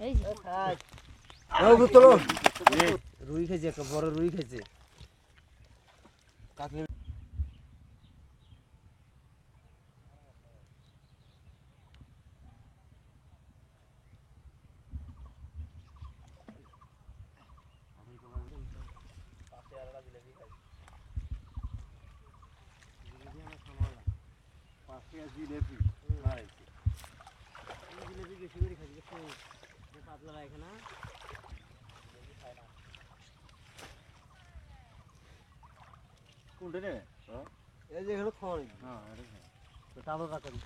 এই যে রুই খেয়েছে, একটা বড় রুই খেয়েছে। কোনটা রে? এই যে এখানে খাওয়া নেই, হ্যাঁ, এটা তো টালো রাখেন।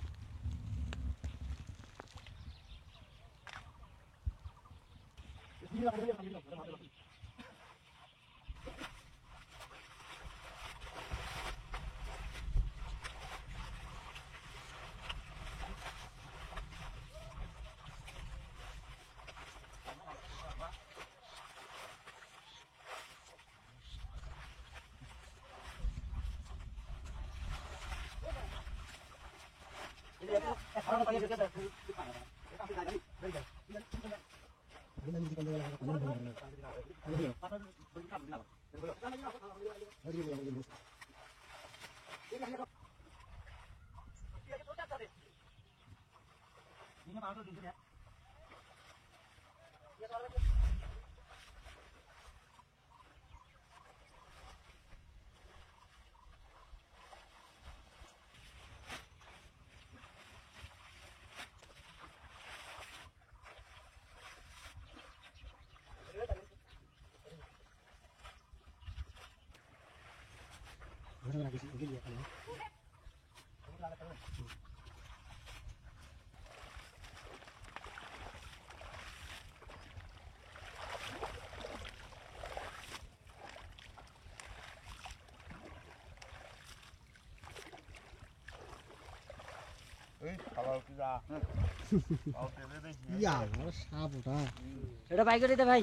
এটা বাই করে দে ভাই।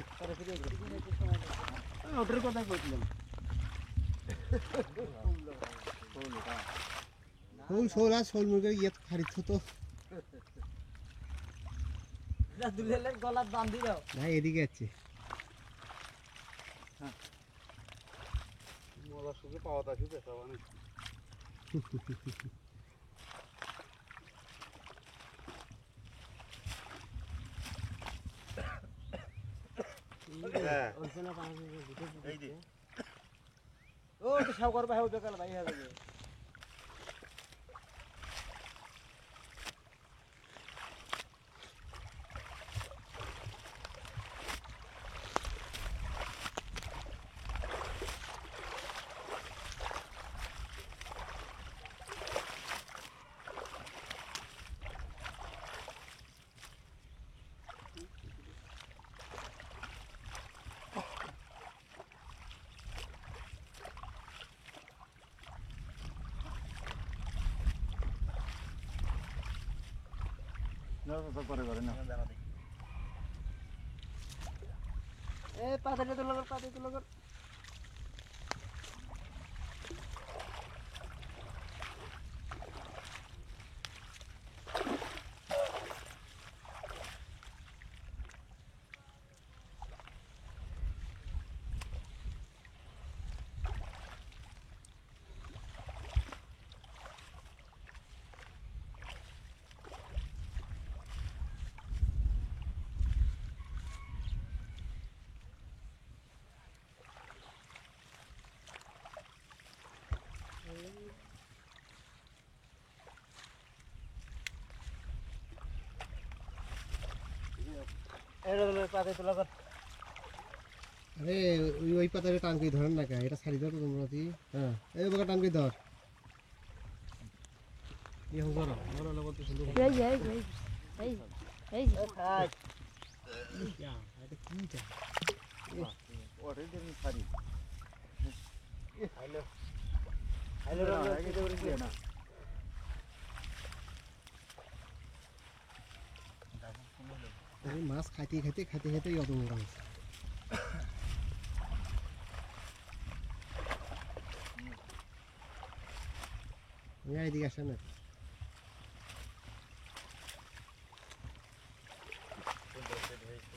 ওটার কথা বলছিলাম। শোল মুরগের ইয়ে খারিত তো দুলেলের গলার বান দিল ভাই, এদিকে যাচ্ছে। মজা সুখে পাওয়া তা সুখে পাওয়া নেই। ও তো সব করবে হবে বেকাল ভাই হবে। করে না এ পাতাটা তো লগর পাতা তো লগর পাতে তো লগর। আরে ওই পাতারে টান করে ধরেন না কে, এটা ছাড়ি দাও তো তোমরা। হ্যাঁ, এই বাবা টান করে ধর। এই হোক বড় বড় লগর তো সুন্দর। এই যে এই যে ইয়া, এটা কিটা? ওটাই দেন সারি। হ্যালো হ্যালো আগে তো বলি না। এই মাছ খাইতে খাইতে অত বড় হয়েছে। এদিকে আসেন না। সুন্দর সেট হয়েছে।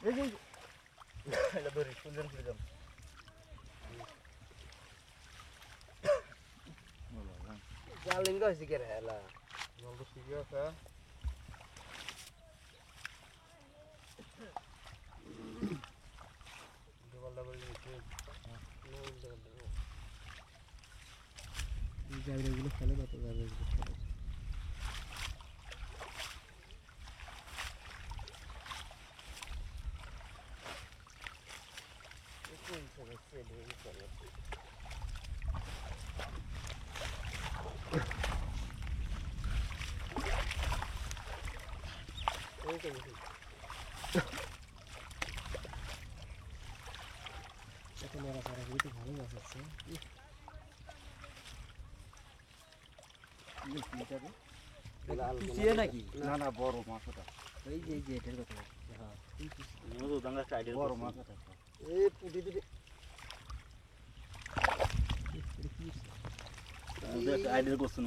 এটা ধরি সুন্দর করে যাম জালিঙ্গ হইছে কে রে হেলা জল তো শিখে আছে ডবল ডবল নিচে এই জায়গাগুলো ফেলে কত জায়গাগুলো ফেলে কত মেরা সারা তো ভালো মাছ আছে পিছিয়ে নাকি না না বড় মাছ ওটা এই যে এটার কথা হ্যাঁ মজু দাঙ্গা সাইডের বড় মাছ ওটা এই পুটি দিবি আইডিয়ার কোশ্চেন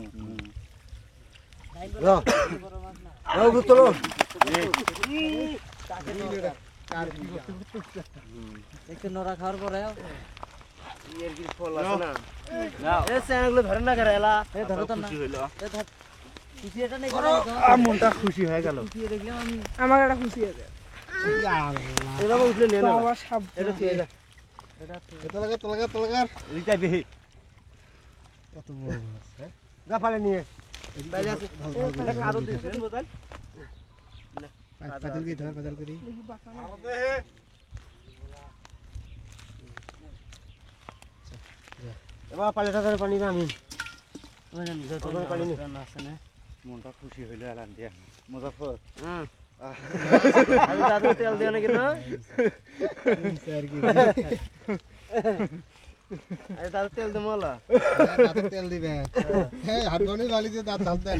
একটু নড়া খাওয়ার পরে এর কি ফল আছে না না এই স্যানগুলো ধরেন না করে এলা এ ধরো তো না হইলো এ ধর খুশি এটা নেই মনটা খুশি হয়ে গেল খুশি দেখলাম আমি আমার একটা খুশি আছে এটা উঠলে নে না বাবা সাপ এটা ঠিক আছে তো লাগা রিটাই বেহি কত বড় মাছ হ্যাঁ যা পালে নিয়ে বাইরে আছে আরো দিছেন বোতল পাতাল কি ধর পাতাল করি দেখি বাঁকা না। এবার পালেটা ধরে পানি আমি যত পানি নি মনটা খুশি হইলো এলান দিয়া মুজাফর হুম আমি দাদু তেল দিও নাকি না স্যার কি আরে দাদু তেল দে মোলা দাঁতে তেল দিবে হ্যাঁ হাত গনে বালি দিয়ে দাঁত ধাপ দেন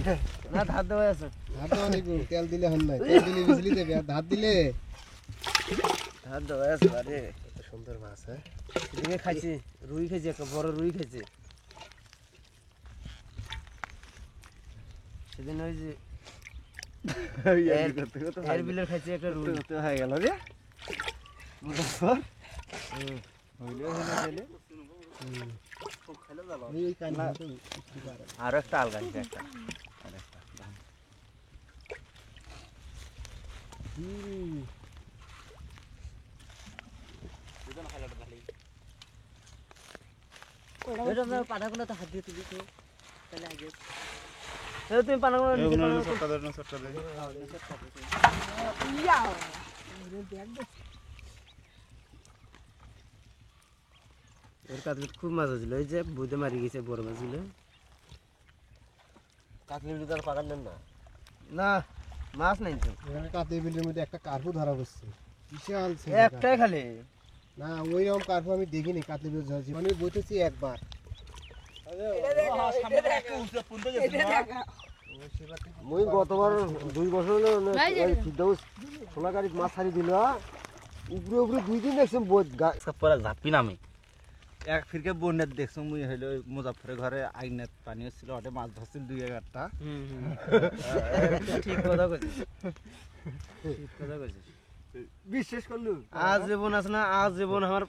না ধার দেওয়া আছে হাত অনেক তেল দিলে হন নাই তেল দিলে বিজলি দেবে আর ধাত দিলে ধার দেওয়া আছে আরে কত সুন্দর মাছ হ্যাঁ এদিকে খাইছি রুই খাইছি একটা বড় রুই খাইছি সেদিন ওই যে এর বিলের খাইছি একটা রুই হয়ে গেল রে মুজাফর এই কানি তো আর একটা আলগা একটা এটা আমরা পানাগুলো তো হাত দিয়ে তুলি তো তাহলে আগে তুমি পানাগুলো নিচে পানাগুলো ইয়া ওরে দেখ দে। এর কাতলে খুব মাছ হয়েছিল এই যে বুধে মারি গেছে বড় মাছগুলো কাতলি তার পাকার নেন না না মাছ নাই তো এখানে কাতলি বিলের মধ্যে একটা কার্পু ধরা পড়ছে বিশাল একটাই খালি না ওই রকম কার্পু আমি দেখিনি কাতলি বিল ধরেছি মানে বইতেছি একবার মই গতবার 2 বছর হলো সিদ্ধাউস সোলা গাড়ি মাছ ছাড়ি দিল উপরে উপরে 2 দিন দেখছেন বহুত পরে ঝাপি নামে এক ফিরকে বন্যাত দেখছো মুই হইলো মুজাফরের ঘরে আইনাত পানি হচ্ছিল ওটা মাছ ধরছিল 2-1টা ঠিক কথা কইছিস ঠিক কথা কইছিস বিশ্বাস করলু আজ জীবন আছে না আজ জীবন আমার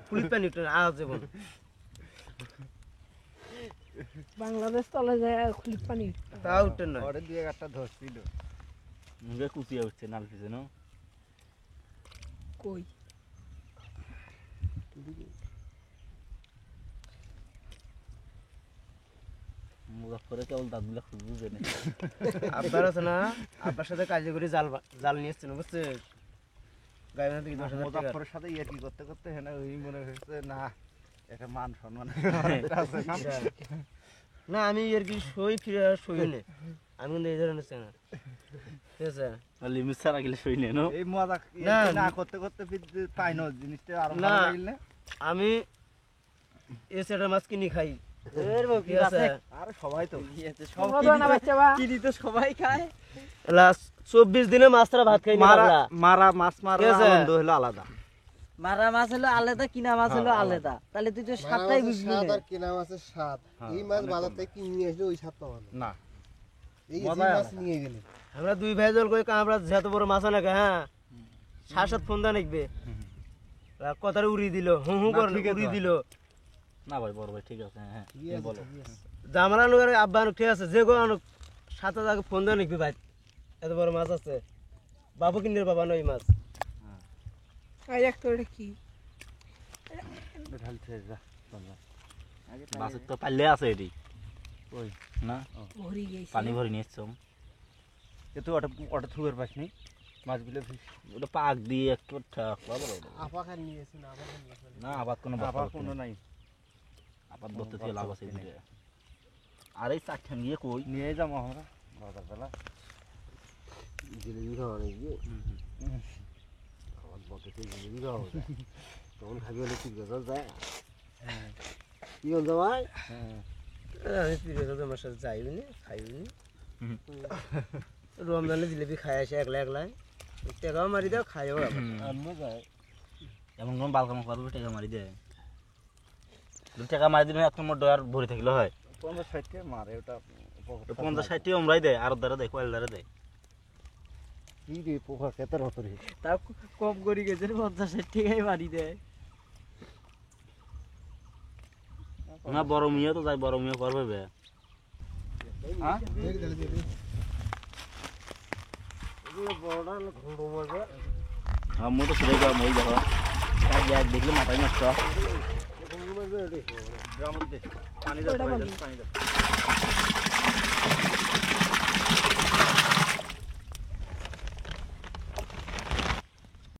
পুলিশ পানি উঠে আজ জীবন বাংলাদেশ তলে যায় খুলি পানি তা উঠে না ওটা 2-1টা ধরছিল মুগে কুচিয়া উঠছে নাল পিছে না কই মুজাফরে কেবল দাঁতগুলা খুঁজবু জেনে আব্বার আছে না আব্বার সাথে কাজে করে জাল নিয়ে এসছিল বুঝছে গায়ে থেকে 10,000 টাকা মুজাফরের সাথে ইয়ে কি করতে করতে হ্যাঁ ওই মনে হচ্ছে না এটা মান সম্মান আছে না না আমি এর কি সই ফিরে সই নে আমি কিন্তু এই ধরনের চেনা ঠিক আছে লিমিট ছাড়া গেলে সই নেই না এই মজা না, না করতে করতে পাই না জিনিসটা আরো না। ভালো লাগিল না আমি এই সেটার মাছ কিনি খাই এর বউ কি আছে আরে সবাই তো তোমরা না বাচ্চা বা কিনি তো সবাই খায় লাস্ট 24 দিনে মাছরা ভাত খাই না মারা বাংলা মারা মাছ মারা ঠিক আছে? আনন্দ হলো আলাদা মারা মাছ হলো আলাদা কিনা মাছ হলো আলাদা তাহলে তুই তো সাতটাই বুঝবি স্বাদ না আর কেনা মাছের স্বাদ হ্যাঁ, এই মাছ বাজার থেকে কিনে নিয়ে আসলে ওই স্বাদ পাওয়া না না এই যে মজাই মাছ আলাদা। নিয়ে গেলে আমরা দুই ভাই জল কই কামড়া যত বড় মাছ না হ্যাঁ শাসত ফোন দা নিকবে কথার উড়ি দিল হু হু না, করে ঠিক আছে উড়ি ভাই। দিল না ভাই বড় ভাই ঠিক আছে হ্যাঁ ঠিক তুমি আছে, বলো ঠিক আছে। জামালা নুয়ার আব্বা আনুক ঠিক আছে যে গো আনুক সাথে আগে ফোন দা নিকবে ভাই এত বড় মাছ আছে বাবু কিনের বাবা নই মাছ আর একটা ওটা কি ঢালছে যা বাসের তো পাল্লে আছে এটি ওই না ভরি গেছে পানি ভরে নিয়ে এসছো এ তো ওটা থুবের পাস নি মাছগুলো ওটা পাক দিয়ে একটু ঠাকবা বলো আপা খান নিয়েছে না আপা খান নিয়েছে না আবার কোনো আবার কোনো নাই আবার ধরতে থেকে লাভ আছে এদিকে আর এই চারখান গিয়ে কই নিয়ে যাবো আমরা বাজার বেলা জিলিপি খাওয়া নাকি আমার বকেটে জিলিপি খাওয়া যায় তখন খাবি হলে ঠিক আছে যায় কি হল ভাই আমি পিড়ে তো তোমার সাথে যাইবি নি খাইবি নি রমজানে জিলিপি খাই আসে একলা একলাই টেকাও মারি দাও খাইও আনবো যায় এমন কোন বালকাম করবে টাকা মারি দেয় টাকা মারি দিলে একটা মোট ডয়ার ভরে থাকলে হয় 50-60 মারে ওটা 50-60 আমরাই দেয় আর দ্বারা দেয় কয়েল দ্বারা দেয় কি রে পোকা কেতার হতো রে তাও কম করি গেছে 50-60 টাকাই বাড়ি দেয় না বড় মিয়া তো যাই বড় মিয়া করবে বে হ্যাঁ দেখ তাহলে দিয়ে দে। এগুলো বড়টা হলো ঘুরবো মজা হ্যাঁ মই তো সেটাই করা মই দেখো তাই দেখ দেখলে মাথায় নষ্ট ঘুরবো মজা এটাই গ্রামের দেশ পানি দাও ওটা বলি। পানি দাও